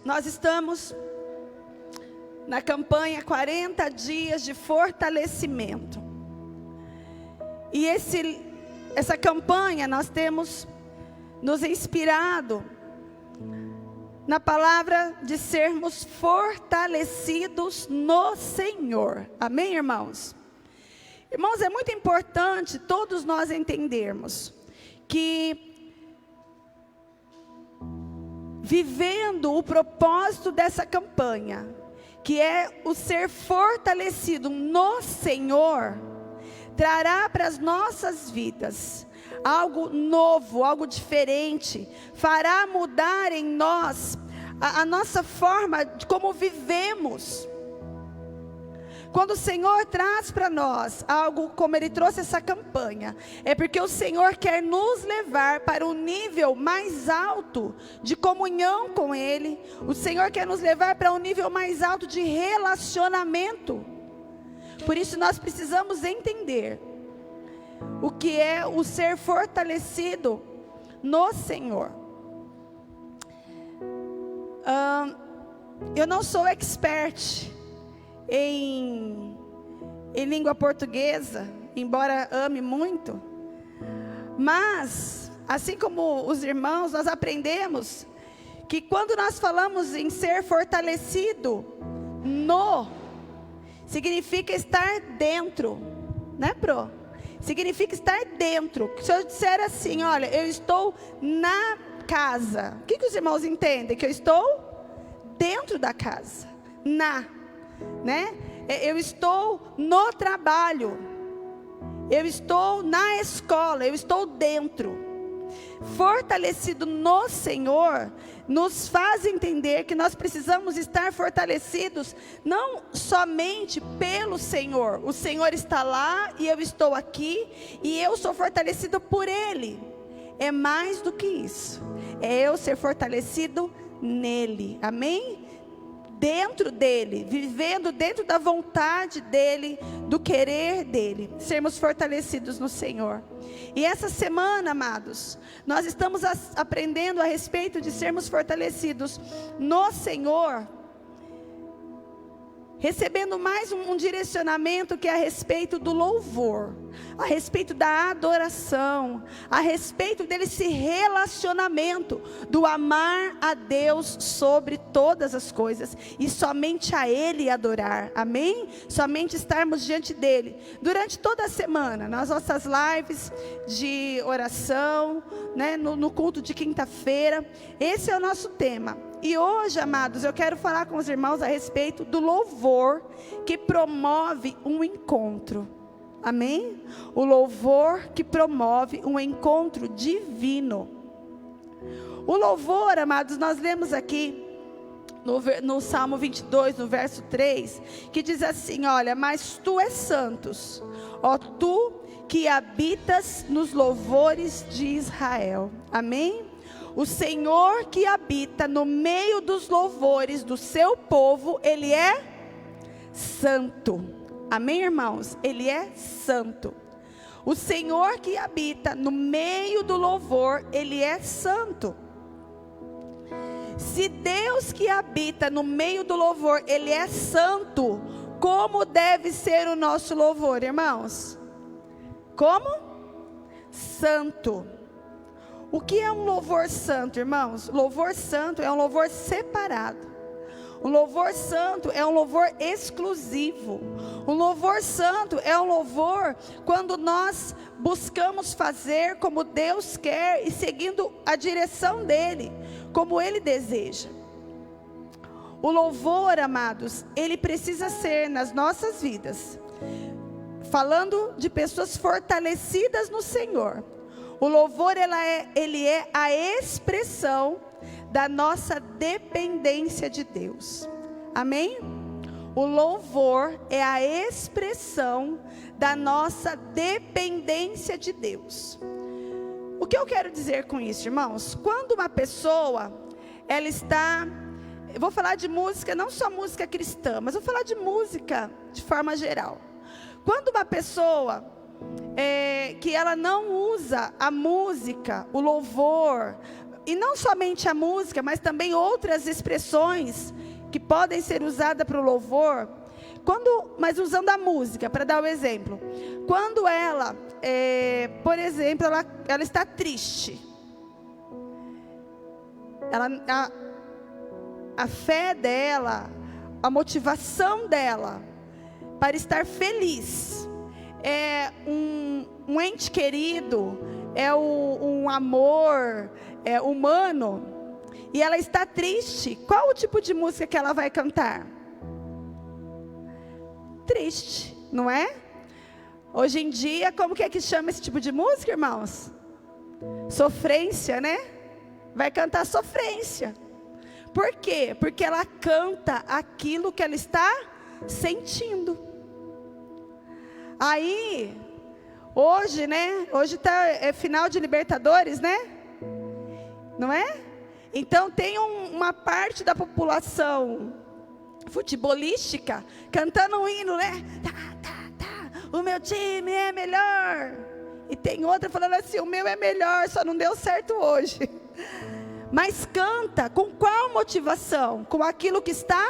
nós estamos na campanha 40 dias de fortalecimento. E essa campanha nós temos nos inspirado na palavra de sermos fortalecidos no Senhor. Amém, irmãos? Irmãos, é muito importante todos nós entendermos que vivendo o propósito dessa campanha, que é o ser fortalecido no Senhor, trará para as nossas vidas algo novo, algo diferente, fará mudar em nós a nossa forma de como vivemos. Quando o Senhor traz para nós algo como Ele trouxe essa campanha, é porque o Senhor quer nos levar para um nível mais alto de comunhão com Ele. O Senhor quer nos levar para um nível mais alto de relacionamento. Por isso nós precisamos entender o que é o ser fortalecido no Senhor. Eu não sou expert em língua portuguesa, embora ame muito, mas assim como os irmãos, nós aprendemos que quando nós falamos em ser fortalecido significa estar dentro, né, Pro? Significa estar dentro. Se eu disser assim, olha, eu estou na casa, o que os irmãos entendem? Que eu estou dentro da casa, né? Eu estou no trabalho, eu estou na escola, eu estou dentro. Fortalecido no Senhor nos faz entender que nós precisamos estar fortalecidos não somente pelo Senhor. O Senhor está lá e eu estou aqui e eu sou fortalecido por Ele. É mais do que isso, é eu ser fortalecido nele, amém? Dentro dele, vivendo dentro da vontade dele, do querer dele, sermos fortalecidos no Senhor. E essa semana, amados, nós estamos aprendendo a respeito de sermos fortalecidos no Senhor, recebendo mais um direcionamento que é a respeito do louvor, a respeito da adoração, a respeito desse relacionamento, do amar a Deus sobre todas as coisas, e somente a Ele adorar, amém? Somente estarmos diante dEle, durante toda a semana, nas nossas lives de oração, né, no culto de quinta-feira, esse é o nosso tema. E hoje, amados, eu quero falar com os irmãos a respeito do louvor que promove um encontro. Amém? O louvor que promove um encontro divino. O louvor, amados, nós lemos aqui no Salmo 22, no verso 3, que diz assim, olha, mas tu és santos, ó tu que habitas nos louvores de Israel. Amém? O Senhor que habita no meio dos louvores do seu povo, Ele é santo. Amém, irmãos? Ele é santo. O Senhor que habita no meio do louvor, Ele é santo. Se Deus que habita no meio do louvor, Ele é santo, como deve ser o nosso louvor, irmãos? Como? Santo. O que é um louvor santo, irmãos? Louvor santo é um louvor separado. Um louvor santo é um louvor exclusivo. Um louvor santo é um louvor quando nós buscamos fazer como Deus quer e seguindo a direção dEle, como Ele deseja. O louvor, amados, ele precisa ser nas nossas vidas, falando de pessoas fortalecidas no Senhor. O louvor, ele é a expressão da nossa dependência de Deus. Amém? O louvor é a expressão da nossa dependência de Deus. O que eu quero dizer com isso, irmãos? Quando uma pessoa, ela está... Eu vou falar de música, não só música cristã, mas vou falar de música de forma geral. Quando uma pessoa... que ela não usa a música, o louvor, e não somente a música, mas também outras expressões que podem ser usadas para o louvor, mas usando a música, para dar o exemplo. Quando ela, por exemplo, ela está triste, a fé dela, a motivação dela para estar feliz é um ente querido, é um amor humano, e ela está triste. Qual o tipo de música que ela vai cantar? Triste, não é? Hoje em dia, como que é que chama esse tipo de música, irmãos? Sofrência, né? Vai cantar sofrência. Por quê? Porque ela canta aquilo que ela está sentindo. Aí, hoje, né? Hoje é final de Libertadores, né? Não é? Então tem uma parte da população futebolística cantando um hino, né? O meu time é melhor. E tem outra falando assim: o meu é melhor, só não deu certo hoje. Mas canta com qual motivação? Com aquilo que está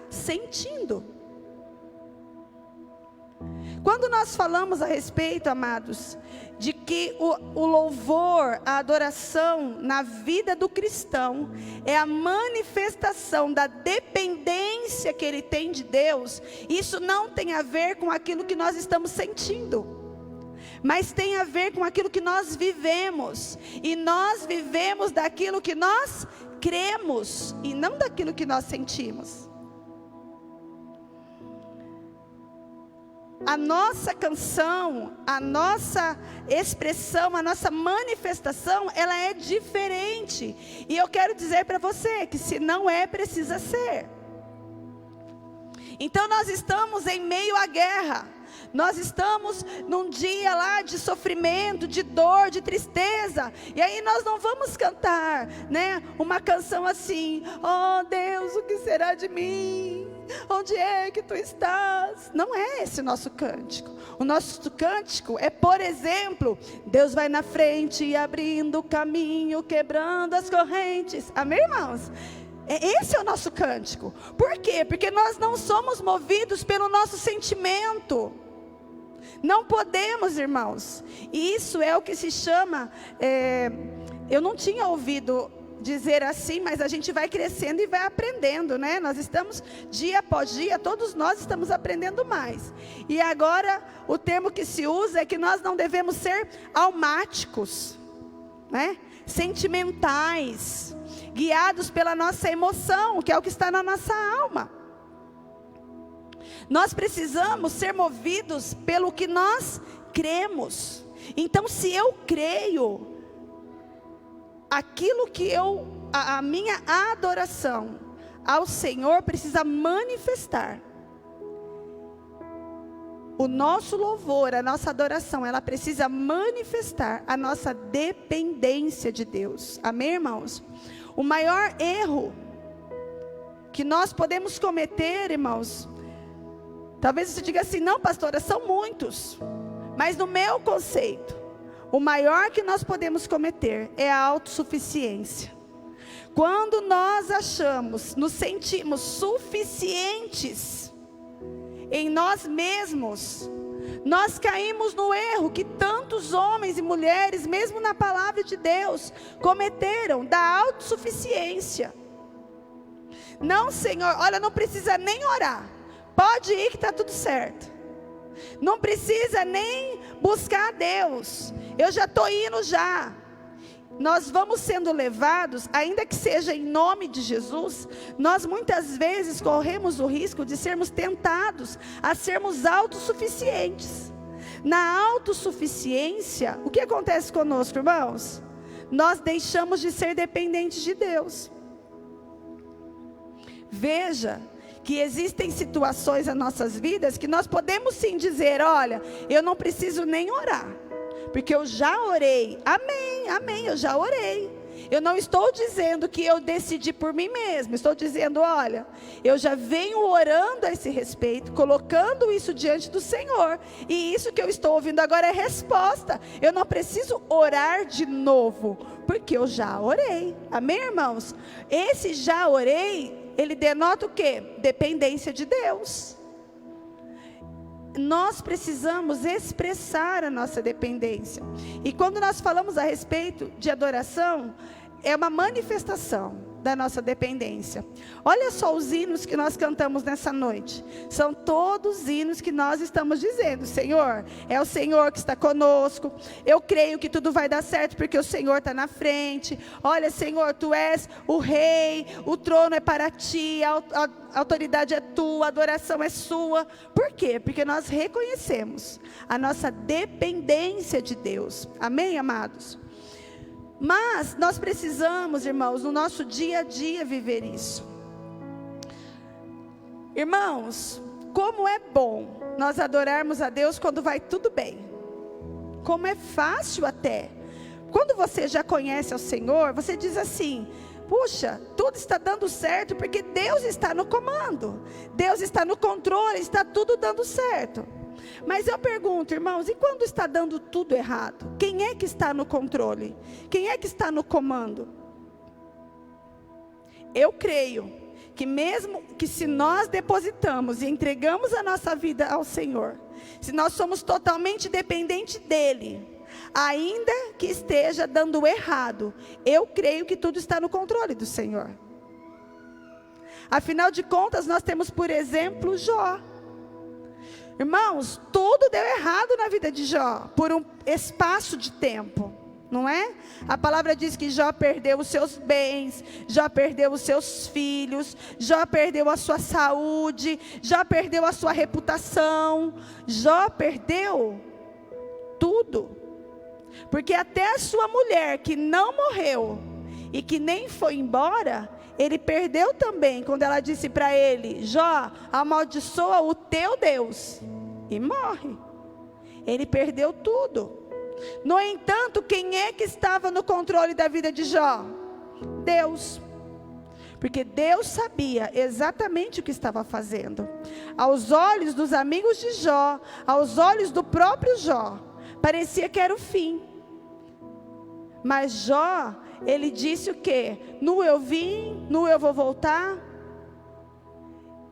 sentindo. Quando nós falamos a respeito, amados, de que o louvor, a adoração na vida do cristão é a manifestação da dependência que ele tem de Deus, isso não tem a ver com aquilo que nós estamos sentindo, mas tem a ver com aquilo que nós vivemos, e nós vivemos daquilo que nós cremos, e não daquilo que nós sentimos. A nossa canção, a nossa expressão, a nossa manifestação, ela é diferente. E eu quero dizer para você que se não é, precisa ser. Então nós estamos em meio à guerra. Nós estamos num dia lá de sofrimento, de dor, de tristeza. E aí nós não vamos cantar, né, uma canção assim: oh Deus, o que será de mim? Onde é que tu estás? Não é esse o nosso cântico. O nosso cântico é, por exemplo, Deus vai na frente, abrindo o caminho, quebrando as correntes. Amém, irmãos? Esse é o nosso cântico. Por quê? Porque nós não somos movidos pelo nosso sentimento. Não podemos, irmãos. E isso é o que se chama, eu não tinha ouvido dizer assim, mas a gente vai crescendo e vai aprendendo, né? Nós estamos, dia após dia, todos nós estamos aprendendo mais. E agora, o termo que se usa é que nós não devemos ser almáticos, né? Sentimentais, guiados pela nossa emoção, que é o que está na nossa alma. Nós precisamos ser movidos pelo que nós cremos. Então, se eu creio, aquilo que a minha adoração ao Senhor precisa manifestar. O nosso louvor, a nossa adoração, ela precisa manifestar a nossa dependência de Deus. Amém, irmãos? O maior erro que nós podemos cometer, irmãos, talvez você diga assim: não, pastora, são muitos. Mas no meu conceito, o maior que nós podemos cometer é a autossuficiência. Quando nós nos sentimos suficientes em nós mesmos, nós caímos no erro que tantos homens e mulheres, mesmo na palavra de Deus, cometeram, da autossuficiência. Não, Senhor, olha, não precisa nem orar, pode ir que está tudo certo. Não precisa nem buscar a Deus, eu já estou indo já. Nós vamos sendo levados, ainda que seja em nome de Jesus, nós muitas vezes corremos o risco de sermos tentados a sermos autossuficientes. Na autossuficiência, o que acontece conosco, irmãos? Nós deixamos de ser dependentes de Deus. Veja que existem situações nas nossas vidas que nós podemos sim dizer: olha, eu não preciso nem orar, porque eu já orei. Amém, amém, eu já orei. Eu não estou dizendo que eu decidi por mim mesmo. Estou dizendo, olha, eu já venho orando a esse respeito, colocando isso diante do Senhor. E isso que eu estou ouvindo agora é resposta. Eu não preciso orar de novo, porque eu já orei. Amém, irmãos? Esse já orei, ele denota o quê? Dependência de Deus. Nós precisamos expressar a nossa dependência. E quando nós falamos a respeito de adoração, é uma manifestação da nossa dependência. Olha só os hinos que nós cantamos nessa noite. São todos hinos que nós estamos dizendo: Senhor, é o Senhor que está conosco. Eu creio que tudo vai dar certo porque o Senhor está na frente. Olha, Senhor, Tu és o Rei, o trono é para Ti, a autoridade é Tua, a adoração é Sua. Por quê? Porque nós reconhecemos a nossa dependência de Deus. Amém, amados? Mas nós precisamos, irmãos, no nosso dia a dia viver isso. Irmãos, como é bom nós adorarmos a Deus quando vai tudo bem. Como é fácil até. Quando você já conhece ao Senhor, você diz assim: puxa, tudo está dando certo porque Deus está no comando. Deus está no controle, está tudo dando certo. Mas eu pergunto, irmãos, e quando está dando tudo errado? Quem é que está no controle? Quem é que está no comando? Eu creio que mesmo que se nós depositamos e entregamos a nossa vida ao Senhor, se nós somos totalmente dependentes dEle, ainda que esteja dando errado, eu creio que tudo está no controle do Senhor. Afinal de contas, nós temos, por exemplo, Jó. Irmãos, tudo deu errado na vida de Jó, por um espaço de tempo, não é? A palavra diz que Jó perdeu os seus bens, Jó perdeu os seus filhos, Jó perdeu a sua saúde, Jó perdeu a sua reputação, Jó perdeu tudo. Porque até a sua mulher, que não morreu e que nem foi embora, ele perdeu também, quando ela disse para ele: Jó, amaldiçoa o teu Deus, e morre. Ele perdeu tudo. No entanto, quem é que estava no controle da vida de Jó? Deus. Porque Deus sabia exatamente o que estava fazendo. Aos olhos dos amigos de Jó, aos olhos do próprio Jó, parecia que era o fim. Mas Jó, ele disse o quê? Nu eu vim, nu eu vou voltar.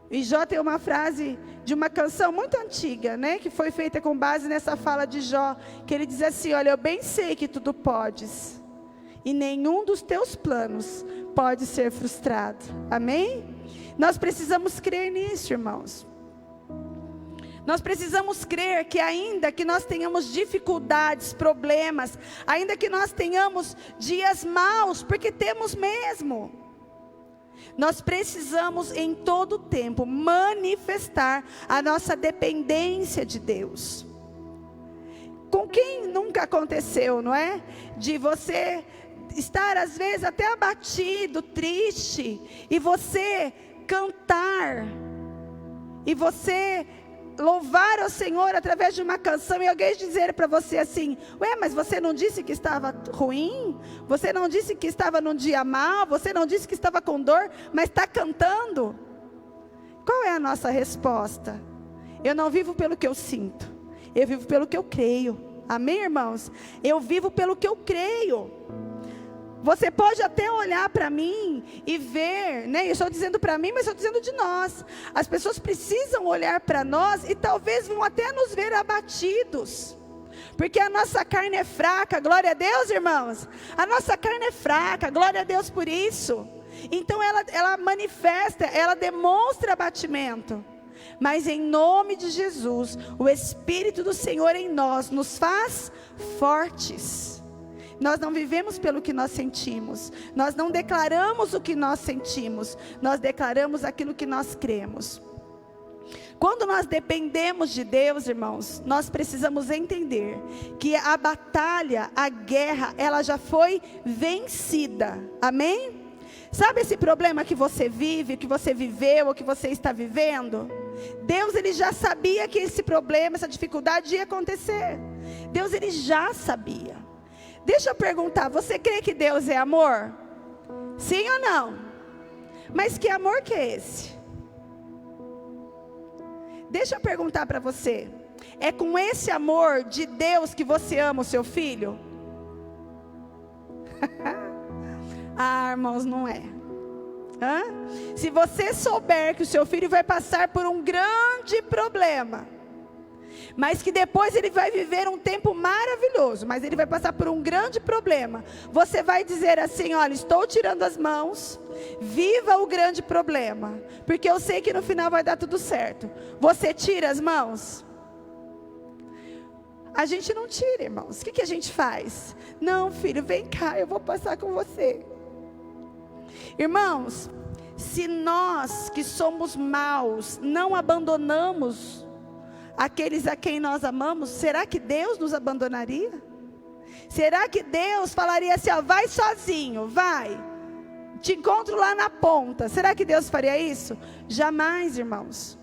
E Jó tem uma frase de uma canção muito antiga, né? Que foi feita com base nessa fala de Jó. Que ele diz assim: olha, eu bem sei que tudo podes, e nenhum dos teus planos pode ser frustrado. Amém? Nós precisamos crer nisso, irmãos. Nós precisamos crer que ainda que nós tenhamos dificuldades, problemas, ainda que nós tenhamos dias maus, porque temos mesmo, nós precisamos em todo tempo manifestar a nossa dependência de Deus. Com quem nunca aconteceu, não é? De você estar às vezes até abatido, triste, e você cantar, e você louvar ao Senhor através de uma canção, e alguém dizer para você assim: ué, mas você não disse que estava ruim? Você não disse que estava num dia mau? Você não disse que estava com dor, mas está cantando? Qual é a nossa resposta? Eu não vivo pelo que eu sinto, eu vivo pelo que eu creio. Amém, irmãos? Eu vivo pelo que eu creio. Você pode até olhar para mim e ver, né? Eu estou dizendo para mim, mas estou dizendo de nós. As pessoas precisam olhar para nós e talvez vão até nos ver abatidos. Porque a nossa carne é fraca, glória a Deus, irmãos. A nossa carne é fraca, glória a Deus por isso. Então ela manifesta, ela demonstra abatimento. Mas em nome de Jesus, o Espírito do Senhor em nós nos faz fortes. Nós não vivemos pelo que nós sentimos. Nós não declaramos o que nós sentimos. Nós declaramos aquilo que nós cremos. Quando nós dependemos de Deus, irmãos, nós precisamos entender que a batalha, a guerra, ela já foi vencida. Amém? Sabe esse problema que você vive, que você viveu ou que você está vivendo? Deus, ele já sabia que esse problema, essa dificuldade ia acontecer. Deus, ele já sabia. Deixa eu perguntar, você crê que Deus é amor? Sim ou não? Mas que amor que é esse? Deixa eu perguntar para você, é com esse amor de Deus que você ama o seu filho? Ah, irmãos, não é. Se você souber que o seu filho vai passar por um grande problema, mas que depois ele vai viver um tempo maravilhoso, mas ele vai passar por um grande problema, você vai dizer assim: olha, estou tirando as mãos, viva o grande problema, porque eu sei que no final vai dar tudo certo. Você tira as mãos? A gente não tira, irmãos. O que a gente faz? Não, filho, vem cá, eu vou passar com você. Irmãos, se nós que somos maus não abandonamos aqueles a quem nós amamos, será que Deus nos abandonaria? Será que Deus falaria assim: ó, vai sozinho, vai, te encontro lá na ponta? Será que Deus faria isso? Jamais, irmãos.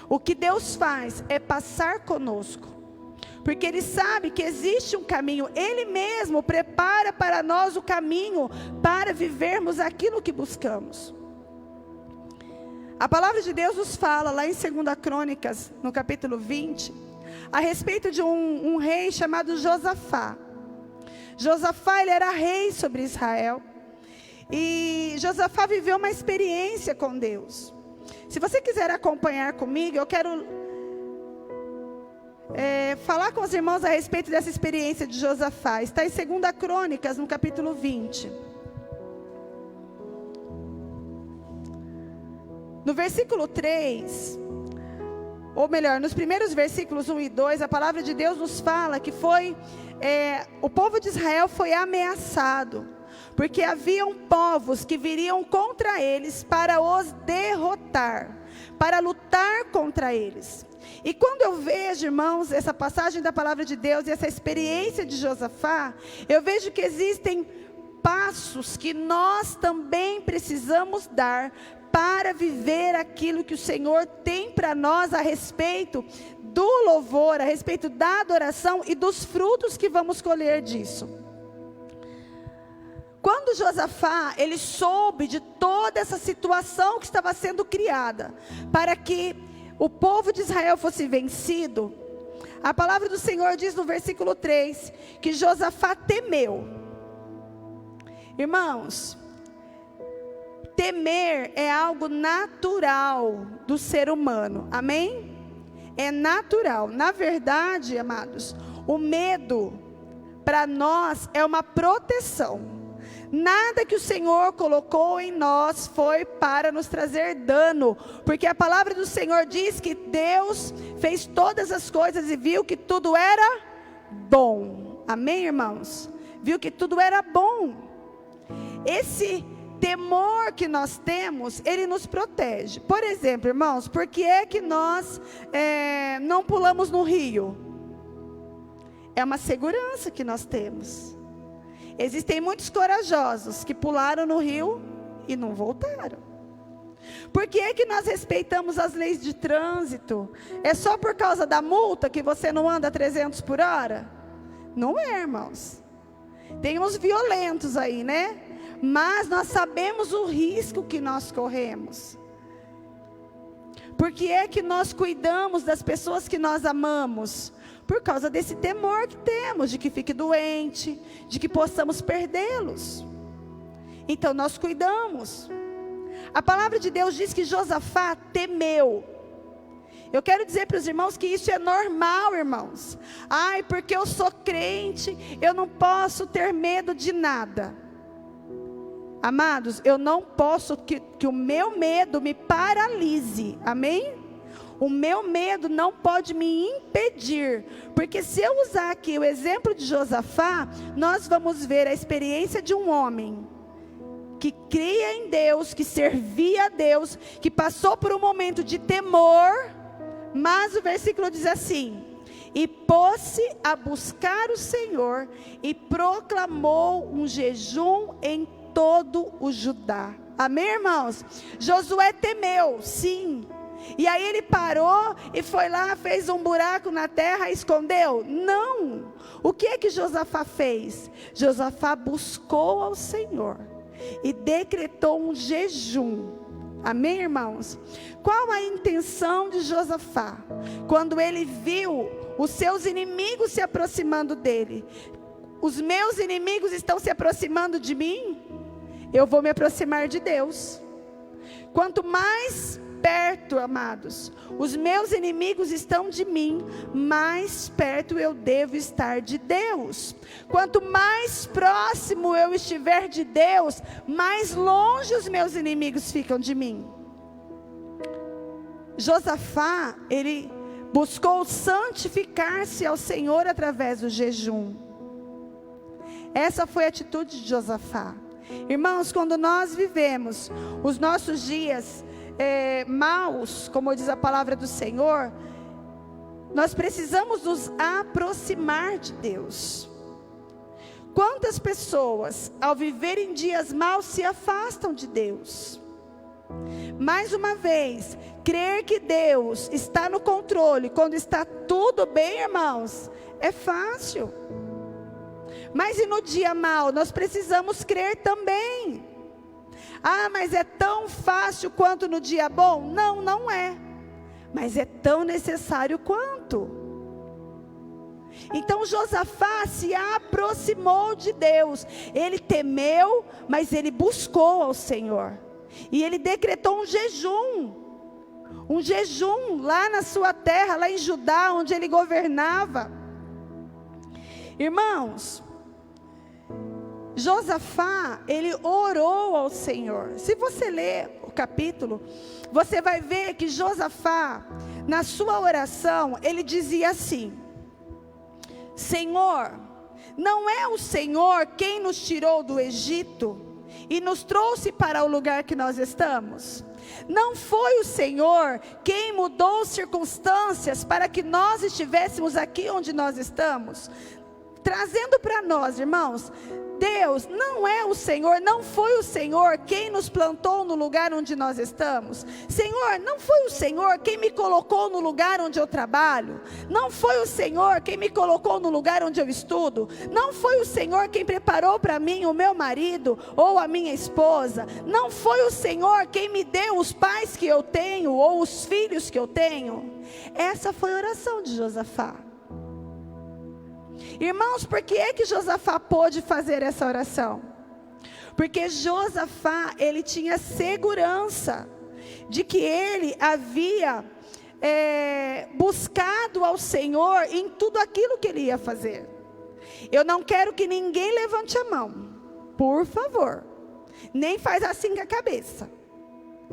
O que Deus faz é passar conosco, porque Ele sabe que existe um caminho. Ele mesmo prepara para nós o caminho para vivermos aquilo que buscamos. A palavra de Deus nos fala lá em 2 Crônicas, no capítulo 20, a respeito de um rei chamado Josafá. Josafá, ele era rei sobre Israel, e Josafá viveu uma experiência com Deus. Se você quiser acompanhar comigo, eu quero falar com os irmãos a respeito dessa experiência de Josafá. Está em 2 Crônicas, no capítulo 20. No versículo 3, ou melhor, nos primeiros versículos 1 e 2, a palavra de Deus nos fala que o povo de Israel foi ameaçado, porque haviam povos que viriam contra eles para os derrotar, para lutar contra eles. E quando eu vejo, irmãos, essa passagem da palavra de Deus e essa experiência de Josafá, eu vejo que existem passos que nós também precisamos dar para viver aquilo que o Senhor tem para nós a respeito do louvor, a respeito da adoração e dos frutos que vamos colher disso. Quando Josafá, ele soube de toda essa situação que estava sendo criada, para que o povo de Israel fosse vencido, a palavra do Senhor diz no versículo 3, que Josafá temeu. Irmãos, temer é algo natural do ser humano, amém? É natural. Na verdade, amados, o medo para nós é uma proteção. Nada que o Senhor colocou em nós foi para nos trazer dano, porque a palavra do Senhor diz que Deus fez todas as coisas e viu que tudo era bom, amém, irmãos? Viu que tudo era bom. Esse temor que nós temos, ele nos protege. Por exemplo, irmãos, por que é que nós não pulamos no rio? É uma segurança que nós temos. Existem muitos corajosos que pularam no rio e não voltaram. Por que é que nós respeitamos as leis de trânsito? É só por causa da multa que você não anda 300 por hora? Não é, irmãos. Tem uns violentos aí, né? Mas nós sabemos o risco que nós corremos. Por que é que nós cuidamos das pessoas que nós amamos? Por causa desse temor que temos, de que fique doente, de que possamos perdê-los. Então nós cuidamos. A palavra de Deus diz que Josafá temeu. Eu quero dizer para os irmãos que isso é normal, irmãos. Ai, porque eu sou crente, eu não posso ter medo de nada. Amados, eu não posso que o meu medo me paralise, amém? O meu medo não pode me impedir, porque se eu usar aqui o exemplo de Josafá, nós vamos ver a experiência de um homem que cria em Deus, que servia a Deus, que passou por um momento de temor, mas o versículo diz assim: e pôs-se a buscar o Senhor e proclamou um jejum em todo o Judá. Amém, irmãos? Josué temeu, sim. E aí ele parou e foi lá, fez um buraco na terra e escondeu? Não. O que é que Josafá fez? Josafá buscou ao Senhor e decretou um jejum. Amém, irmãos? Qual a intenção de Josafá? Quando ele viu os seus inimigos se aproximando dele. Os meus inimigos estão se aproximando de mim, eu vou me aproximar de Deus. Quanto mais perto, amados, os meus inimigos estão de mim, mais perto eu devo estar de Deus. Quanto mais próximo eu estiver de Deus, mais longe os meus inimigos ficam de mim. Josafá, ele buscou santificar-se ao Senhor através do jejum. Essa foi a atitude de Josafá. Irmãos, quando nós vivemos os nossos dias maus, como diz a palavra do Senhor, nós precisamos nos aproximar de Deus. Quantas pessoas, ao viverem dias maus, se afastam de Deus? Mais uma vez, crer que Deus está no controle, quando está tudo bem, irmãos, é fácil. Mas e no dia mau, nós precisamos crer também. Ah, mas é tão fácil quanto no dia bom? Não, não é. Mas é tão necessário quanto. Então Josafá se aproximou de Deus. Ele temeu, mas ele buscou ao Senhor. E ele decretou um jejum. Um jejum lá na sua terra, lá em Judá, onde ele governava. Irmãos, Josafá, ele orou ao Senhor. Se você ler o capítulo, você vai ver que Josafá, na sua oração, ele dizia assim: Senhor, não é o Senhor quem nos tirou do Egito e nos trouxe para o lugar que nós estamos? Não foi o Senhor quem mudou circunstâncias para que nós estivéssemos aqui onde nós estamos? Trazendo para nós, irmãos, Deus não é o Senhor, não foi o Senhor quem nos plantou no lugar onde nós estamos. Senhor, não foi o Senhor quem me colocou no lugar onde eu trabalho. Não foi o Senhor quem me colocou no lugar onde eu estudo. Não foi o Senhor quem preparou para mim o meu marido ou a minha esposa. Não foi o Senhor quem me deu os pais que eu tenho ou os filhos que eu tenho. Essa foi a oração de Josafá. Irmãos, por que é que Josafá pôde fazer essa oração? Porque Josafá, ele tinha segurança de que ele havia buscado ao Senhor em tudo aquilo que ele ia fazer. Eu não quero que ninguém levante a mão, por favor, nem faz assim com a cabeça.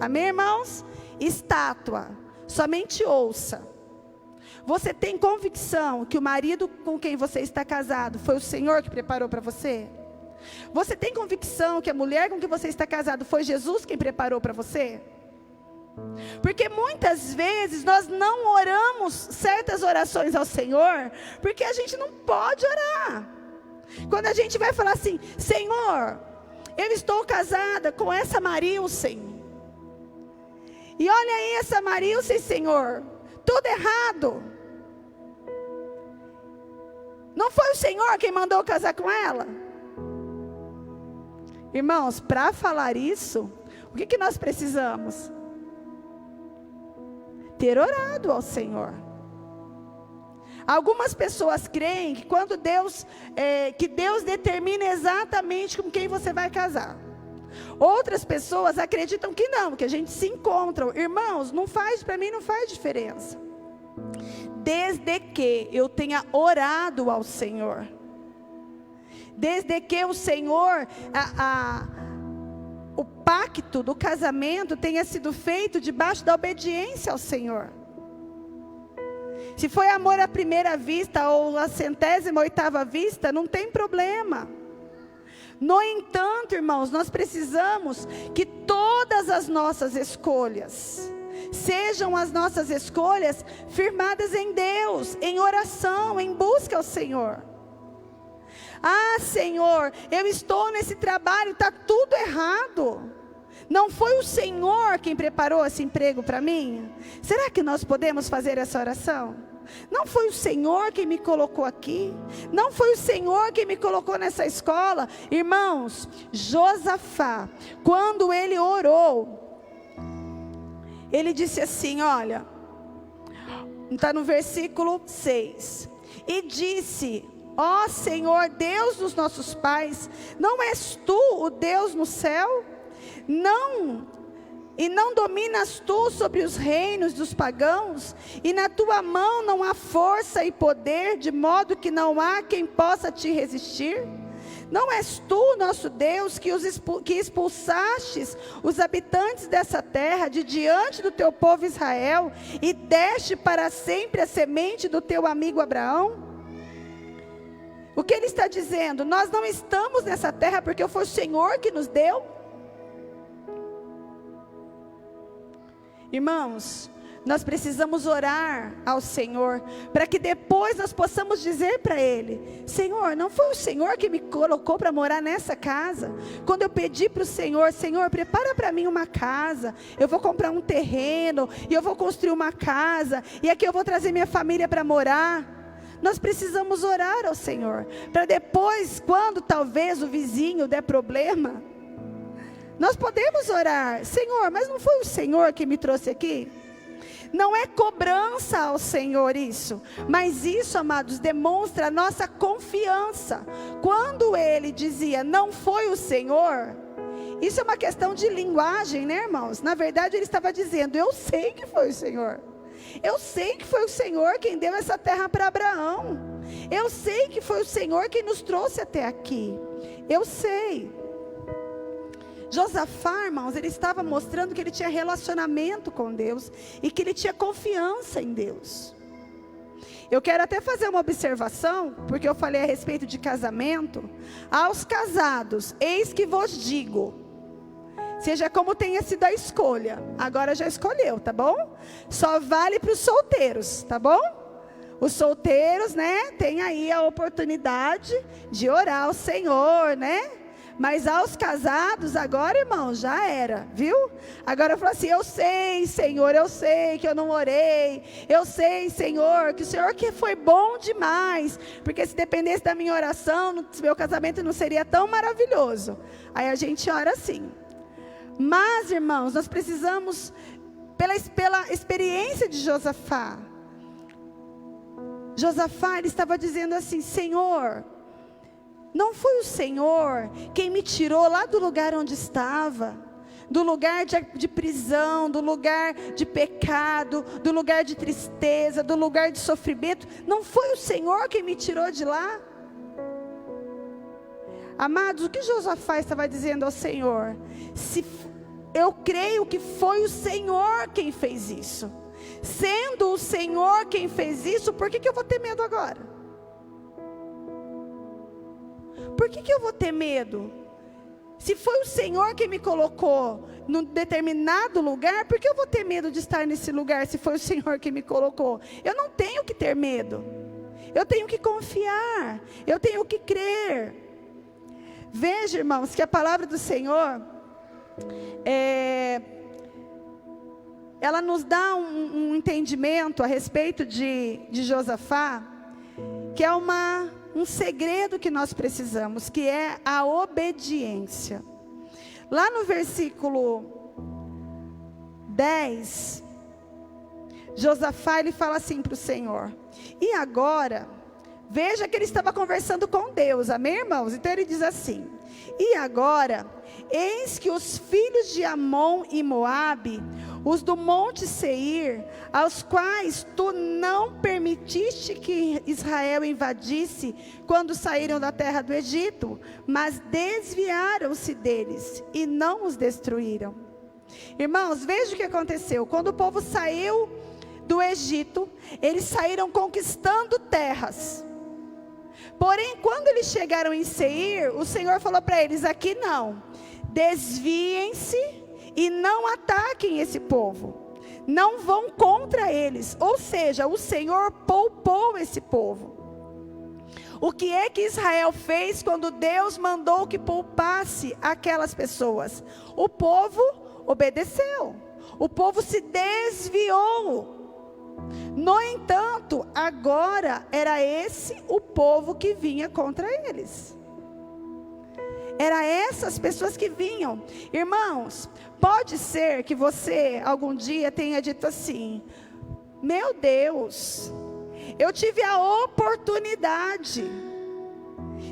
Amém, irmãos? Estátua, somente ouça. Você tem convicção que o marido com quem você está casado foi o Senhor que preparou para você? Você tem convicção que a mulher com quem você está casado foi Jesus quem preparou para você? Porque muitas vezes nós não oramos certas orações ao Senhor, porque a gente não pode orar. Quando a gente vai falar assim: Senhor, eu estou casada com essa Marilsen, e olha aí essa Marilsen, Senhor, tudo errado. Não foi o Senhor quem mandou casar com ela? Irmãos, para falar isso, o que nós precisamos? Ter orado ao Senhor. Algumas pessoas creem que quando Deus determina exatamente com quem você vai casar. Outras pessoas acreditam que não, que a gente se encontra. Irmãos, para mim não faz diferença. Desde que eu tenha orado ao Senhor. Desde que o Senhor, o pacto do casamento tenha sido feito debaixo da obediência ao Senhor. Se foi amor à primeira vista ou à 108ª vista, não tem problema. No entanto, irmãos, nós precisamos que todas as nossas escolhas sejam as nossas escolhas firmadas em Deus, em oração, em busca ao Senhor. Ah, Senhor, eu estou nesse trabalho, está tudo errado. Não foi o Senhor quem preparou esse emprego para mim? Será que nós podemos fazer essa oração? Não foi o Senhor quem me colocou aqui? Não foi o Senhor quem me colocou nessa escola? Irmãos, Josafá, quando ele orou, ele disse assim, olha, está no versículo 6, e disse, ó Senhor, Deus dos nossos pais, não és tu o Deus no céu? Não dominas tu sobre os reinos dos pagãos? E na tua mão não há força e poder, de modo que não há quem possa te resistir? Não és tu, nosso Deus, que expulsastes os habitantes dessa terra de diante do teu povo Israel, e deste para sempre a semente do teu amigo Abraão? O que ele está dizendo? Nós não estamos nessa terra porque foi o Senhor que nos deu? Irmãos, nós precisamos orar ao Senhor, para que depois nós possamos dizer para Ele, Senhor, não foi o Senhor que me colocou para morar nessa casa? Quando eu pedi para o Senhor, Senhor, prepara para mim uma casa, eu vou comprar um terreno, e eu vou construir uma casa, e aqui eu vou trazer minha família para morar. Nós precisamos orar ao Senhor, para depois, quando talvez o vizinho der problema, nós podemos orar, Senhor, mas não foi o Senhor que me trouxe aqui? Não é cobrança ao Senhor isso, mas isso, amados, demonstra a nossa confiança. Quando ele dizia, não foi o Senhor, isso é uma questão de linguagem, né, irmãos? Na verdade ele estava dizendo, eu sei que foi o Senhor. Eu sei que foi o Senhor quem deu essa terra para Abraão. Eu sei que foi o Senhor quem nos trouxe até aqui. Eu sei. Josafá, irmãos, ele estava mostrando que ele tinha relacionamento com Deus e que ele tinha confiança em Deus. Eu quero até fazer uma observação, porque eu falei a respeito de casamento. Aos casados, eis que vos digo, seja como tenha sido a escolha, agora já escolheu, tá bom? Só vale para os solteiros, tá bom? Os solteiros, né, tem aí a oportunidade de orar ao Senhor, né? Mas aos casados, agora, irmão, já era, viu? Agora eu falo assim, eu sei, Senhor, eu sei que eu não orei. Eu sei, Senhor, que o Senhor que foi bom demais. Porque se dependesse da minha oração, meu casamento não seria tão maravilhoso. Aí a gente ora assim. Mas, irmãos, nós precisamos, pela experiência de Josafá. Josafá, ele estava dizendo assim, Senhor, não foi o Senhor quem me tirou lá do lugar onde estava, do lugar de prisão, do lugar de pecado, do lugar de tristeza, do lugar de sofrimento. Não foi o Senhor quem me tirou de lá? Amados, o que Josafá estava dizendo ao Senhor? Eu creio que foi o Senhor quem fez isso. Sendo o Senhor quem fez isso, por que eu vou ter medo agora? Por que eu vou ter medo? Se foi o Senhor que me colocou num determinado lugar, por que eu vou ter medo de estar nesse lugar se foi o Senhor que me colocou? Eu não tenho que ter medo. Eu tenho que confiar. Eu tenho que crer. Veja, irmãos, que a palavra do Senhor, ela nos dá um entendimento a respeito de Josafá, que é um segredo que nós precisamos, que é a obediência. Lá no versículo 10, Josafá, ele fala assim para o Senhor, e agora, veja que ele estava conversando com Deus, amém, irmãos? Então ele diz assim, e agora, eis que os filhos de Amon e Moabe, os do monte Seir, aos quais tu não permitiste que Israel invadisse, quando saíram da terra do Egito, mas desviaram-se deles, e não os destruíram. Irmãos, veja o que aconteceu, quando o povo saiu do Egito, eles saíram conquistando terras. Porém, quando eles chegaram em Seir, o Senhor falou para eles, aqui não, desviem-se, e não ataquem esse povo, não vão contra eles, ou seja, o Senhor poupou esse povo. O que é que Israel fez quando Deus mandou que poupasse aquelas pessoas? O povo obedeceu. O povo se desviou. No entanto, agora era esse o povo que vinha contra eles. Era essas pessoas que vinham. Irmãos, pode ser que você algum dia tenha dito assim: meu Deus, eu tive a oportunidade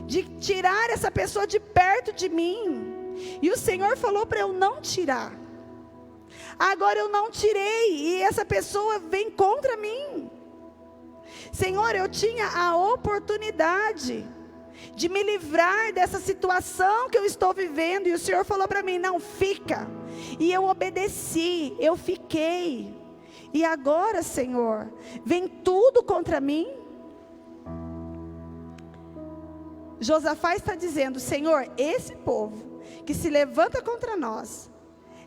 de tirar essa pessoa de perto de mim, e o Senhor falou para eu não tirar. Agora eu não tirei, e essa pessoa vem contra mim. Senhor, eu tinha a oportunidade de me livrar dessa situação que eu estou vivendo, e o Senhor falou para mim: não, fica. E eu obedeci, eu fiquei. E agora, Senhor, vem tudo contra mim. Josafá está dizendo: Senhor, esse povo que se levanta contra nós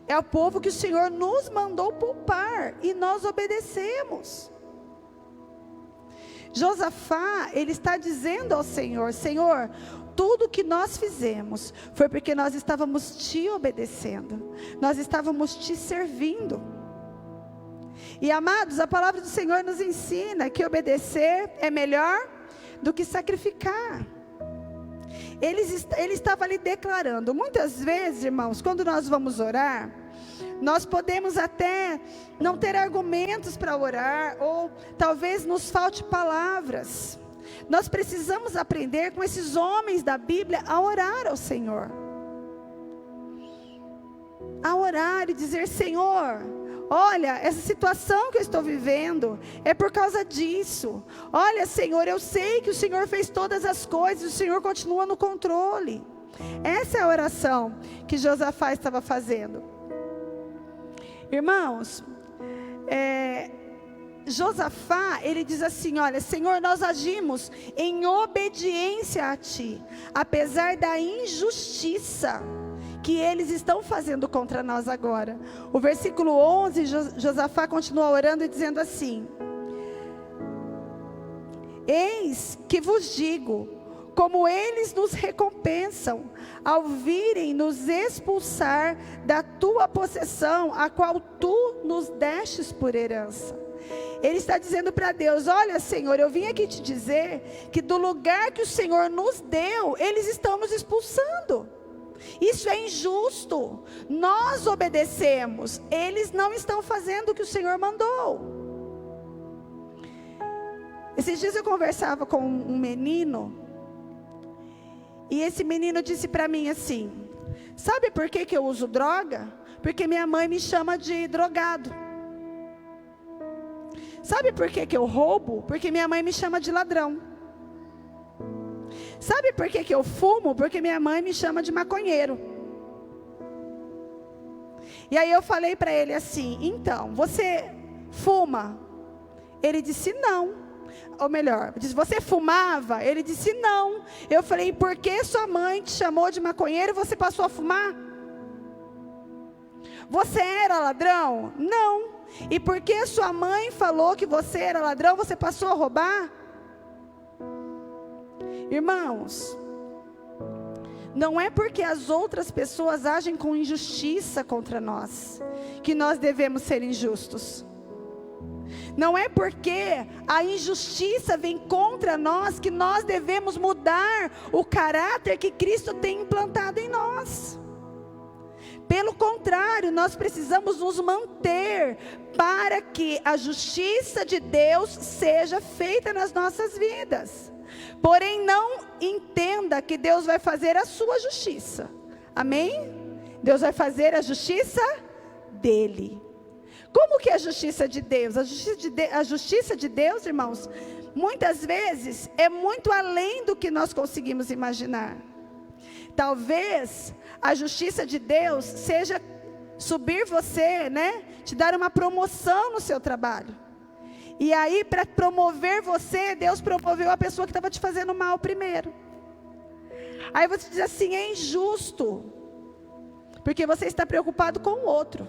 é o povo que o Senhor nos mandou poupar, e nós obedecemos. Josafá, ele está dizendo ao Senhor: Senhor, tudo que nós fizemos foi porque nós estávamos te obedecendo, nós estávamos te servindo. E amados, a palavra do Senhor nos ensina que obedecer é melhor do que sacrificar. Ele estava ali declarando. Muitas vezes, irmãos, quando nós vamos orar, nós podemos até não ter argumentos para orar, ou talvez nos falte palavras. Nós precisamos aprender com esses homens da Bíblia a orar ao Senhor. A orar e dizer: Senhor, olha, essa situação que eu estou vivendo é por causa disso. Olha, Senhor, eu sei que o Senhor fez todas as coisas, o Senhor continua no controle. Essa é a oração que Josafá estava fazendo. Irmãos, Josafá, ele diz assim: olha, Senhor, nós agimos em obediência a Ti, apesar da injustiça que eles estão fazendo contra nós agora. O versículo 11, Josafá continua orando e dizendo assim: eis que vos digo, como eles nos recompensam, ao virem nos expulsar da tua possessão, a qual tu nos destes por herança. Ele está dizendo para Deus: olha, Senhor, eu vim aqui te dizer que do lugar que o Senhor nos deu, eles estão nos expulsando. Isso é injusto. Nós obedecemos, eles não estão fazendo o que o Senhor mandou. Esses dias eu conversava com um menino, e esse menino disse para mim assim: sabe por que eu uso droga? Porque minha mãe me chama de drogado. Sabe por que eu roubo? Porque minha mãe me chama de ladrão. Sabe por que eu fumo? Porque minha mãe me chama de maconheiro. E aí eu falei para ele assim: então, você fuma? Ele disse não. Ou melhor, eu disse: você fumava? Ele disse não. Eu falei: por que sua mãe te chamou de maconheiro e você passou a fumar? Você era ladrão? Não. E por que sua mãe falou que você era ladrão, você passou a roubar? Irmãos, não é porque as outras pessoas agem com injustiça contra nós que nós devemos ser injustos. Não é porque a injustiça vem contra nós que nós devemos mudar o caráter que Cristo tem implantado em nós. Pelo contrário, nós precisamos nos manter para que a justiça de Deus seja feita nas nossas vidas. Porém, não entenda que Deus vai fazer a sua justiça. Amém? Deus vai fazer a justiça dele. Como que é a justiça de Deus? A justiça de Deus, irmãos, muitas vezes é muito além do que nós conseguimos imaginar. Talvez a justiça de Deus seja subir você, né? Te dar uma promoção no seu trabalho. E aí, para promover você, Deus promoveu a pessoa que estava te fazendo mal primeiro. Aí você diz assim: é injusto, porque você está preocupado com o outro.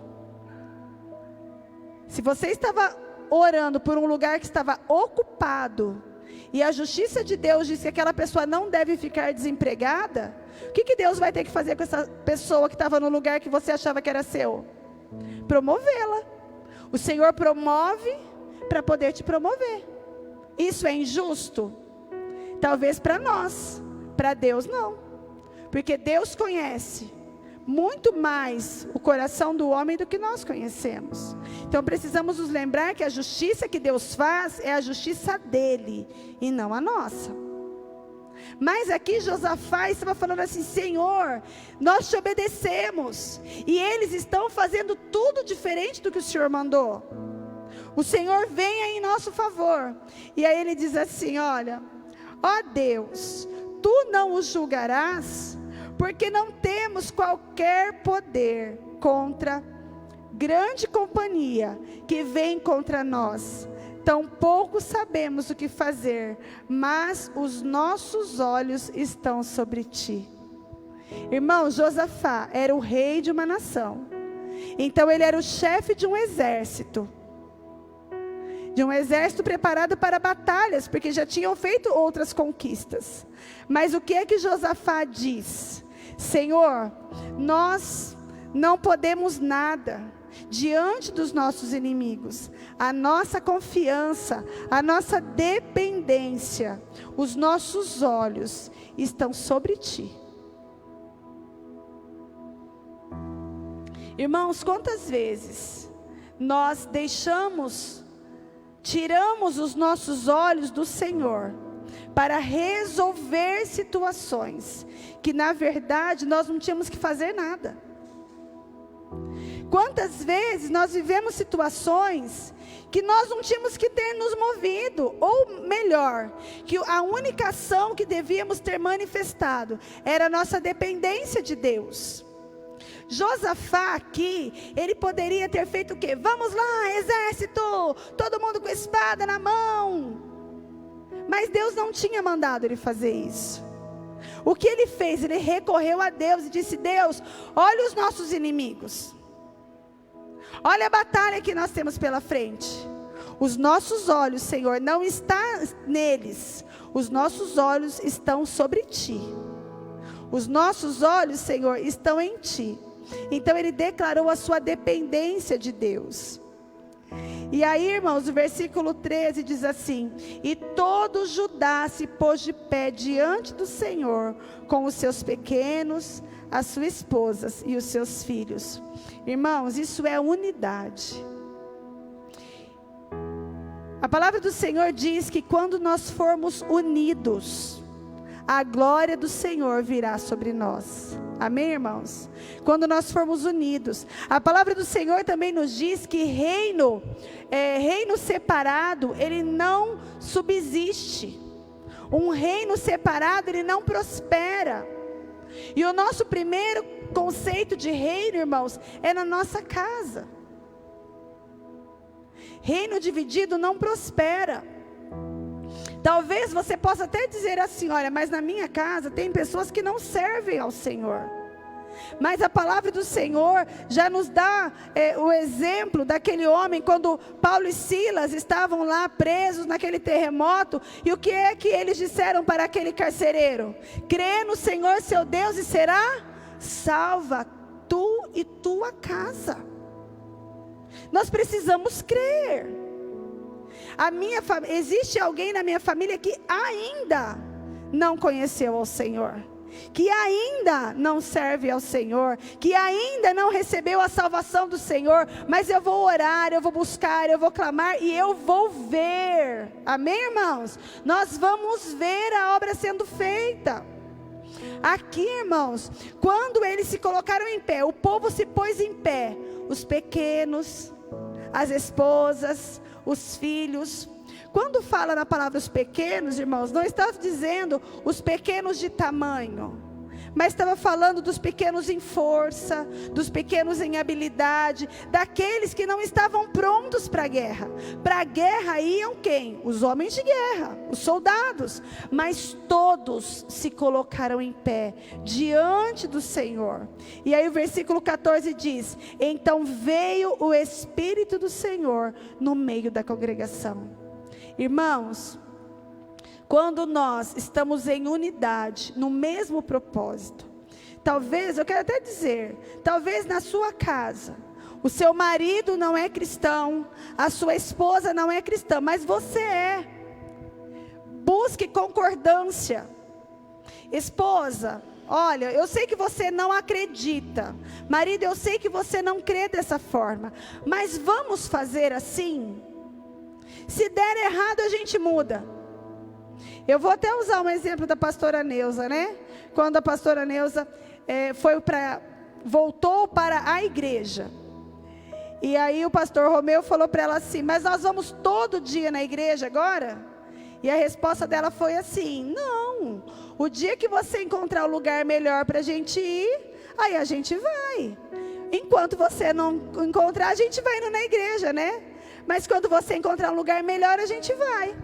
Se você estava orando por um lugar que estava ocupado, e a justiça de Deus diz que aquela pessoa não deve ficar desempregada, o que Deus vai ter que fazer com essa pessoa que estava no lugar que você achava que era seu? Promovê-la. O Senhor promove para poder te promover. Isso é injusto? Talvez para nós, para Deus não, porque Deus conhece muito mais o coração do homem do que nós conhecemos. Então precisamos nos lembrar que a justiça que Deus faz é a justiça dele e não a nossa. Mas aqui Josafá estava falando assim: Senhor, nós te obedecemos, e eles estão fazendo tudo diferente do que o Senhor mandou. O Senhor venha em nosso favor. E aí ele diz assim: olha, ó Deus, tu não os julgarás, porque não temos qualquer poder contra grande companhia que vem contra nós. Tampouco sabemos o que fazer, mas os nossos olhos estão sobre ti. Irmão, Josafá era o rei de uma nação. Então ele era o chefe de um exército. De um exército preparado para batalhas, porque já tinham feito outras conquistas. Mas o que é que Josafá diz? Senhor, nós não podemos nada diante dos nossos inimigos. A nossa confiança, a nossa dependência, os nossos olhos estão sobre ti. Irmãos, quantas vezes nós tiramos os nossos olhos do Senhor para resolver situações que na verdade nós não tínhamos que fazer nada. Quantas vezes nós vivemos situações que nós não tínhamos que ter nos movido, ou melhor, que a única ação que devíamos ter manifestado era a nossa dependência de Deus. Josafá aqui, ele poderia ter feito o quê? Vamos lá, exército, todo mundo com espada na mão. Mas Deus não tinha mandado ele fazer isso. O que ele fez? Ele recorreu a Deus e disse: Deus, olha os nossos inimigos. Olha a batalha que nós temos pela frente. Os nossos olhos, Senhor, não estão neles. Os nossos olhos estão sobre ti. Os nossos olhos, Senhor, estão em ti. Então ele declarou a sua dependência de Deus. E aí, irmãos, o versículo 13 diz assim: e todo Judá se pôs de pé diante do Senhor, com os seus pequenos, as suas esposas e os seus filhos. Irmãos, isso é unidade. A palavra do Senhor diz que quando nós formos unidos, a glória do Senhor virá sobre nós. Amém, irmãos? Quando nós formos unidos. A palavra do Senhor também nos diz que reino separado, ele não subsiste. Um reino separado, ele não prospera. E o nosso primeiro conceito de reino, irmãos, é na nossa casa. Reino dividido não prospera. Talvez você possa até dizer assim: olha, mas na minha casa tem pessoas que não servem ao Senhor. Mas a palavra do Senhor já nos dá o exemplo daquele homem, quando Paulo e Silas estavam lá presos naquele terremoto. E o que é que eles disseram para aquele carcereiro? Crê no Senhor seu Deus e será salva tu e tua casa. Nós precisamos crer. Existe alguém na minha família que ainda não conheceu ao Senhor, que ainda não serve ao Senhor, que ainda não recebeu a salvação do Senhor, mas eu vou orar, eu vou buscar, eu vou clamar e eu vou ver. Amém, irmãos? Nós vamos ver a obra sendo feita. Aqui, irmãos, quando eles se colocaram em pé, o povo se pôs em pé, os pequenos, as esposas, os filhos. Quando fala na palavra os pequenos, irmãos, não está dizendo os pequenos de tamanho, mas estava falando dos pequenos em força, dos pequenos em habilidade, daqueles que não estavam prontos para a guerra. Para a guerra iam quem? Os homens de guerra, os soldados. Mas todos se colocaram em pé diante do Senhor. E aí o versículo 14 diz: então veio o Espírito do Senhor no meio da congregação. Irmãos, quando nós estamos em unidade, no mesmo propósito. Talvez, eu quero até dizer, talvez na sua casa, o seu marido não é cristão, a sua esposa não é cristã, mas você é. Busque concordância. Esposa, olha, eu sei que você não acredita. Marido, eu sei que você não crê dessa forma. Mas vamos fazer assim? Se der errado, a gente muda. Eu vou até usar um exemplo da pastora Neuza, né? Quando a pastora Neuza voltou para a igreja. E aí o pastor Romeu falou para ela assim, mas nós vamos todo dia na igreja agora? E a resposta dela foi assim, não, o dia que você encontrar um lugar melhor para a gente ir, aí a gente vai. Enquanto você não encontrar, a gente vai indo na igreja, né? Mas quando você encontrar um lugar melhor, a gente vai.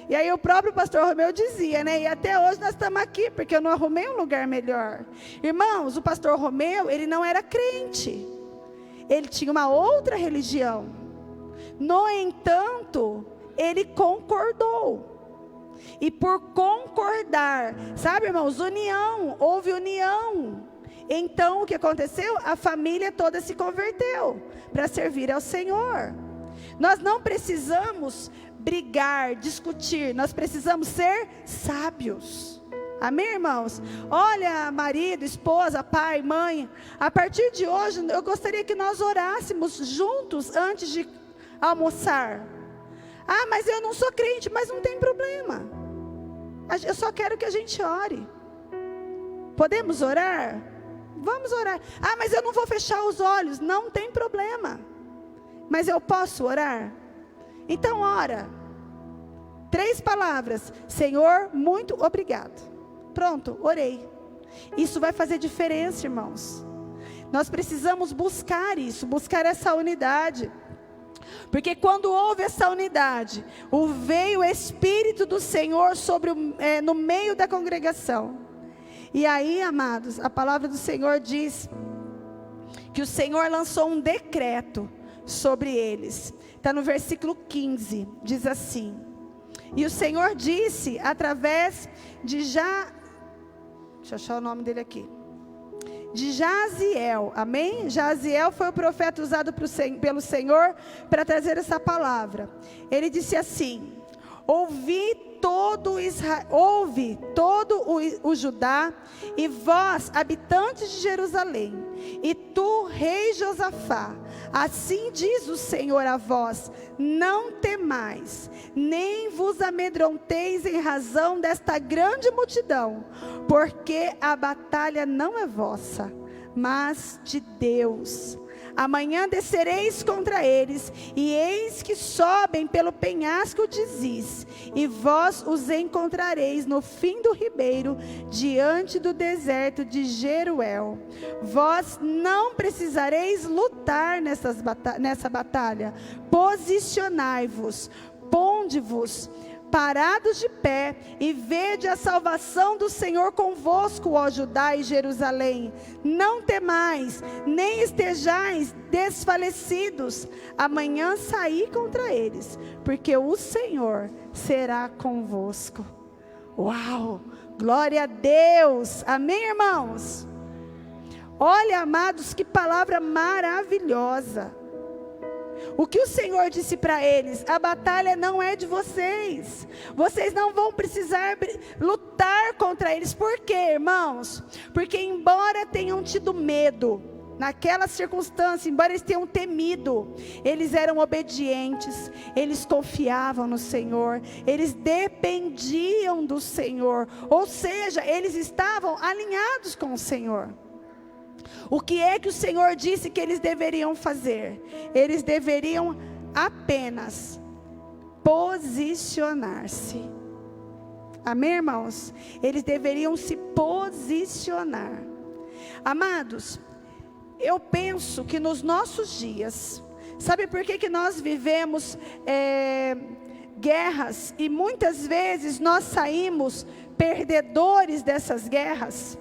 E aí o próprio pastor Romeu dizia, né? E até hoje nós estamos aqui, porque eu não arrumei um lugar melhor. Irmãos, o pastor Romeu, ele não era crente. Ele tinha uma outra religião. No entanto, ele concordou. E por concordar, sabe, irmãos, união, houve união. Então o que aconteceu? A família toda se converteu para servir ao Senhor. Nós não precisamos brigar, discutir, nós precisamos ser sábios. Amém, irmãos? Olha, marido, esposa, pai, mãe, a partir de hoje eu gostaria que nós orássemos juntos antes de almoçar. Ah, mas eu não sou crente, mas não tem problema. Eu só quero que a gente ore. Podemos orar? Vamos orar. Ah, mas eu não vou fechar os olhos. Não tem problema. Mas eu posso orar? Então ora. 3 palavras. Senhor, muito obrigado. Pronto, orei. Isso vai fazer diferença, irmãos. Nós precisamos buscar isso, buscar essa unidade. Porque quando houve essa unidade, veio o Espírito do Senhor no meio da congregação. E aí, amados, a palavra do Senhor diz que o Senhor lançou um decreto sobre eles. Está no versículo 15, diz assim. E o Senhor disse através de deixa eu achar o nome dele aqui. De Jaziel, amém? Jaziel foi o profeta usado pelo Senhor para trazer essa palavra. Ele disse assim: ouve todo o Judá, e vós, habitantes de Jerusalém, e tu, rei Josafá, assim diz o Senhor a vós: não temais, nem vos amedronteis em razão desta grande multidão, porque a batalha não é vossa, mas de Deus. Amanhã descereis contra eles, e eis que sobem pelo penhasco de Ziz, e vós os encontrareis no fim do ribeiro, diante do deserto de Jeruel. Vós não precisareis lutar nessa batalha. Posicionai-vos, ponde-vos, parados de pé, e vede a salvação do Senhor convosco, ó Judá e Jerusalém. Não temais, nem estejais desfalecidos. Amanhã saí contra eles, porque o Senhor será convosco. Uau! Glória a Deus! Amém, irmãos? Olha, amados, que palavra maravilhosa. O que o Senhor disse para eles: a batalha não é de vocês. Vocês não vão precisar lutar contra eles. Por quê, irmãos? Porque embora tenham tido medo, naquela circunstância, embora eles tenham temido, eles eram obedientes, eles confiavam no Senhor, eles dependiam do Senhor. Ou seja, eles estavam alinhados com o Senhor. O que é que o Senhor disse que eles deveriam fazer? Eles deveriam apenas posicionar-se. Amém, irmãos? Eles deveriam se posicionar. Amados, eu penso que nos nossos dias, sabe por que nós vivemos guerras e muitas vezes nós saímos perdedores dessas guerras?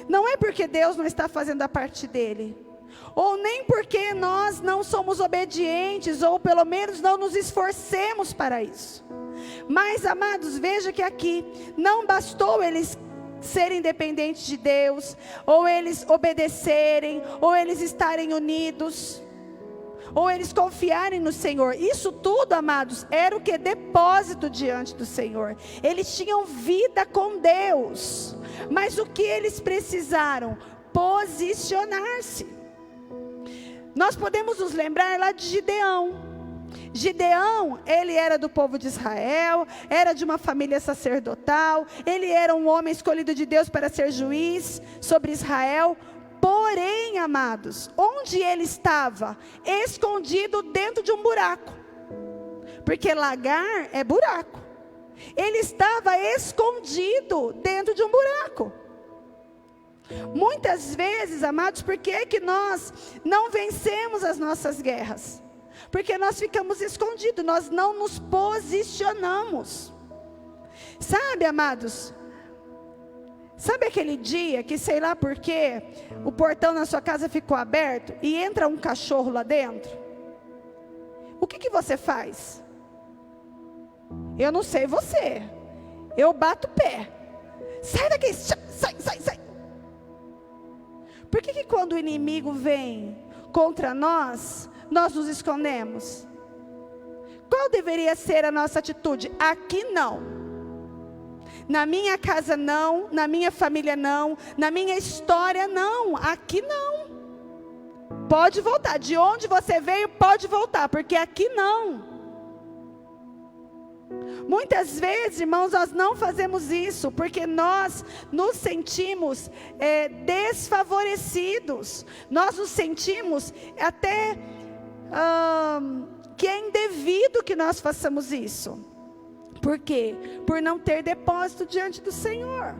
Não é porque Deus não está fazendo a parte dele, ou nem porque nós não somos obedientes, ou pelo menos não nos esforcemos para isso. Mas, amados, veja que aqui não bastou eles serem dependentes de Deus, ou eles obedecerem, ou eles estarem unidos, ou eles confiarem no Senhor. Isso tudo, amados, era o que? Depósito diante do Senhor. Eles tinham vida com Deus, mas o que eles precisaram? Posicionar-se. Nós podemos nos lembrar lá de Gideão. Gideão, ele era do povo de Israel, era de uma família sacerdotal, ele era um homem escolhido de Deus para ser juiz sobre Israel. Porém, amados, onde ele estava? Escondido dentro de um buraco, porque lagar é buraco. Ele estava escondido dentro de um buraco. Muitas vezes, amados, por que é que nós não vencemos as nossas guerras? Porque nós ficamos escondidos, nós não nos posicionamos. Sabe, amados, sabe aquele dia que, sei lá por quê, o portão na sua casa ficou aberto e entra um cachorro lá dentro? O que você faz? Eu não sei você, eu bato o pé. Sai daqui, sai. Por que quando o inimigo vem contra nós, nós nos escondemos? Qual deveria ser a nossa atitude? Aqui não. Na minha casa não, na minha família não, na minha história não, aqui não. Pode voltar, de onde você veio pode voltar, porque aqui não. Muitas vezes, irmãos, nós não fazemos isso, porque nós nos sentimos desfavorecidos, nós nos sentimos até que é indevido que nós façamos isso. Por quê? Por não ter depósito diante do Senhor.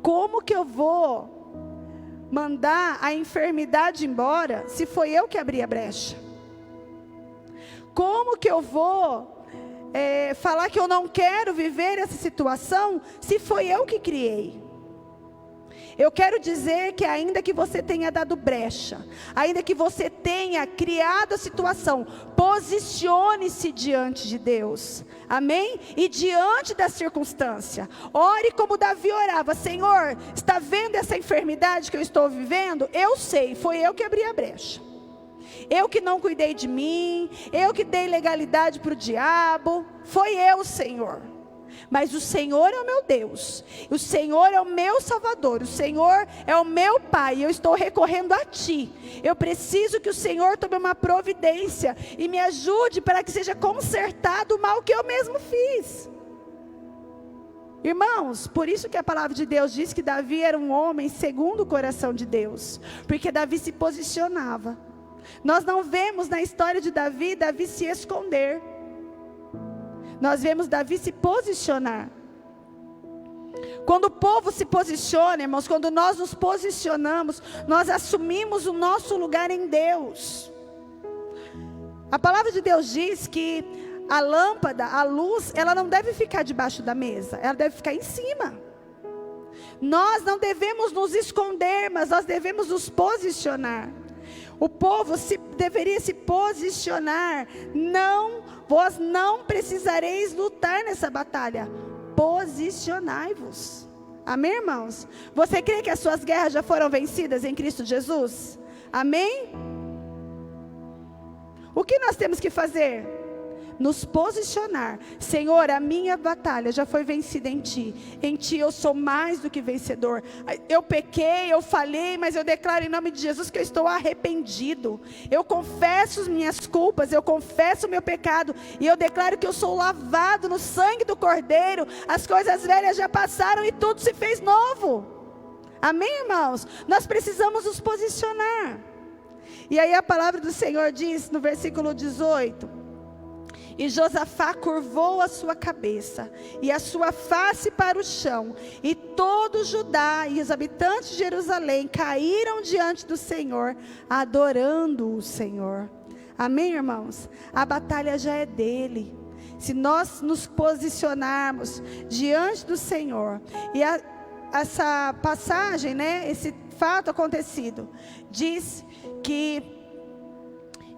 Como que eu vou mandar a enfermidade embora, se foi eu que abri a brecha? Como que eu vou falar que eu não quero viver essa situação, se foi eu que criei? Eu quero dizer que ainda que você tenha dado brecha, ainda que você tenha criado a situação, posicione-se diante de Deus, amém? E diante da circunstância, ore como Davi orava: Senhor, está vendo essa enfermidade que eu estou vivendo? Eu sei, foi eu que abri a brecha, eu que não cuidei de mim, eu que dei legalidade para o diabo, foi eu, Senhor. Mas o Senhor é o meu Deus, o Senhor é o meu Salvador, o Senhor é o meu Pai, eu estou recorrendo a Ti. Eu preciso que o Senhor tome uma providência e me ajude para que seja consertado o mal que eu mesmo fiz. Irmãos, por isso que a palavra de Deus diz que Davi era um homem segundo o coração de Deus, porque Davi se posicionava. Nós não vemos na história de Davi se esconder. Nós vemos Davi se posicionar. Quando o povo se posiciona, irmãos, quando nós nos posicionamos, nós assumimos o nosso lugar em Deus. A palavra de Deus diz que a lâmpada, a luz, ela não deve ficar debaixo da mesa, ela deve ficar em cima. Nós não devemos nos esconder, mas nós devemos nos posicionar. O povo deveria se posicionar. Vós não precisareis lutar nessa batalha. Posicionai-vos. Amém, irmãos? Você crê que as suas guerras já foram vencidas em Cristo Jesus? Amém? O que nós temos que fazer? Nos posicionar. Senhor, a minha batalha já foi vencida em Ti. Em Ti eu sou mais do que vencedor. Eu pequei, eu falhei, mas eu declaro em nome de Jesus que eu estou arrependido. Eu confesso as minhas culpas, eu confesso o meu pecado, e eu declaro que eu sou lavado no sangue do Cordeiro. As coisas velhas já passaram e tudo se fez novo. Amém, irmãos? Nós precisamos nos posicionar. E aí a palavra do Senhor diz no versículo 18: E Josafá curvou a sua cabeça e a sua face para o chão, e todo Judá e os habitantes de Jerusalém caíram diante do Senhor, adorando o Senhor. Amém, irmãos? A batalha já é dele. Se nós nos posicionarmos diante do Senhor, e essa passagem, esse fato acontecido, diz que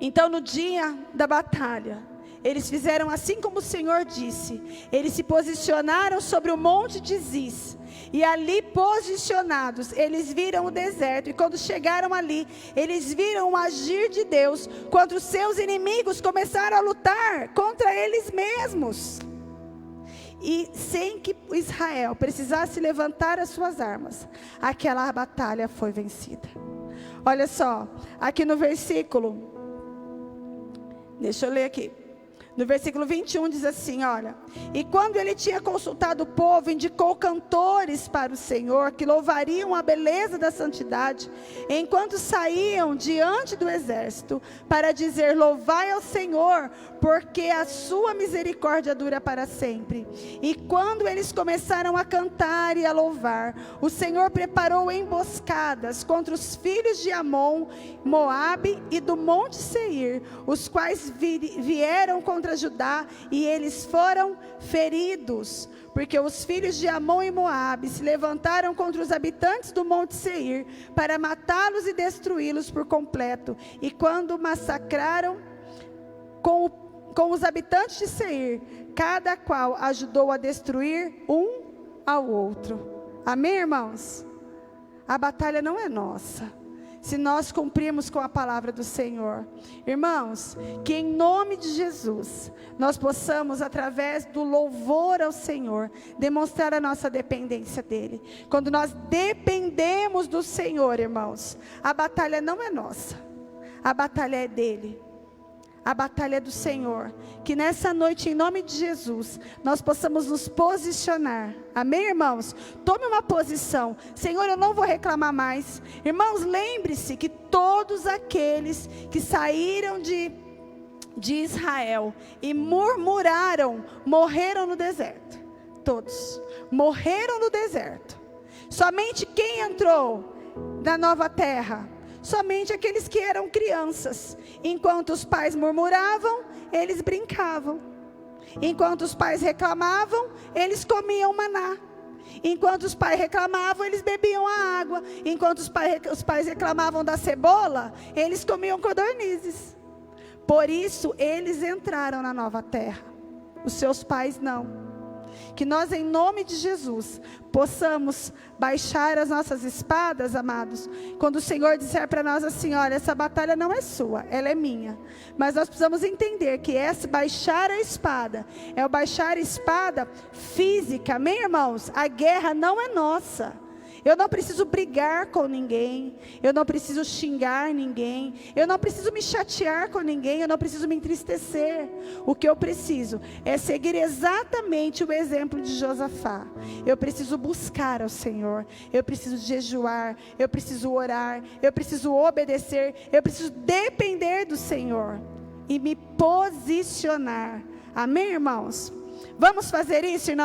então no dia da batalha, Eles fizeram assim como o Senhor disse. Eles se posicionaram sobre o monte de Ziz. E ali posicionados, eles viram o deserto. E quando chegaram ali, eles viram o agir de Deus contra os seus inimigos. Começaram a lutar contra eles mesmos. E sem que Israel precisasse levantar as suas armas, aquela batalha foi vencida. Olha só, aqui no versículo, deixa eu ler aqui. No versículo 21 diz assim, olha: e quando ele tinha consultado o povo, indicou cantores para o Senhor, que louvariam a beleza da santidade, enquanto saíam diante do exército, para dizer: louvai ao Senhor, porque a sua misericórdia dura para sempre. E quando eles começaram a cantar e a louvar, o Senhor preparou emboscadas contra os filhos de Amon, Moabe e do monte Seir, os quais vieram contra Judá, e eles foram feridos, porque os filhos de Amon e Moabe se levantaram contra os habitantes do monte Seir, para matá-los e destruí-los por completo. E quando massacraram com os habitantes de Seir, cada qual ajudou a destruir um ao outro. Amém, irmãos? A batalha não é nossa, se nós cumprirmos com a palavra do Senhor. Irmãos, que em nome de Jesus, nós possamos, através do louvor ao Senhor, demonstrar a nossa dependência dEle. Quando nós dependemos do Senhor, irmãos, a batalha não é nossa, a batalha é dEle. A batalha é do Senhor. Que nessa noite, em nome de Jesus, nós possamos nos posicionar. Amém, irmãos? Tome uma posição. Senhor, eu não vou reclamar mais. Irmãos, lembre-se que todos aqueles que saíram de Israel e murmuraram, morreram no deserto. Todos morreram no deserto. Somente quem entrou na nova terra? Somente aqueles que eram crianças. Enquanto os pais murmuravam, eles brincavam. Enquanto os pais reclamavam, eles comiam maná. Enquanto os pais reclamavam, eles bebiam a água. Enquanto os pais reclamavam da cebola, eles comiam codornizes. Por isso, eles entraram na nova terra. Os seus pais não. Que nós, em nome de Jesus, possamos baixar as nossas espadas, amados. Quando o Senhor disser para nós assim: olha, essa batalha não é sua, ela é minha. Mas nós precisamos entender que esse baixar a espada é o baixar a espada física. Amém, irmãos? A guerra não é nossa. Eu não preciso brigar com ninguém, eu não preciso xingar ninguém, eu não preciso me chatear com ninguém, eu não preciso me entristecer. O que eu preciso é seguir exatamente o exemplo de Josafá. Eu preciso buscar ao Senhor, eu preciso jejuar, eu preciso orar, eu preciso obedecer, eu preciso depender do Senhor e me posicionar. Amém, irmãos? Vamos fazer isso, irmãos?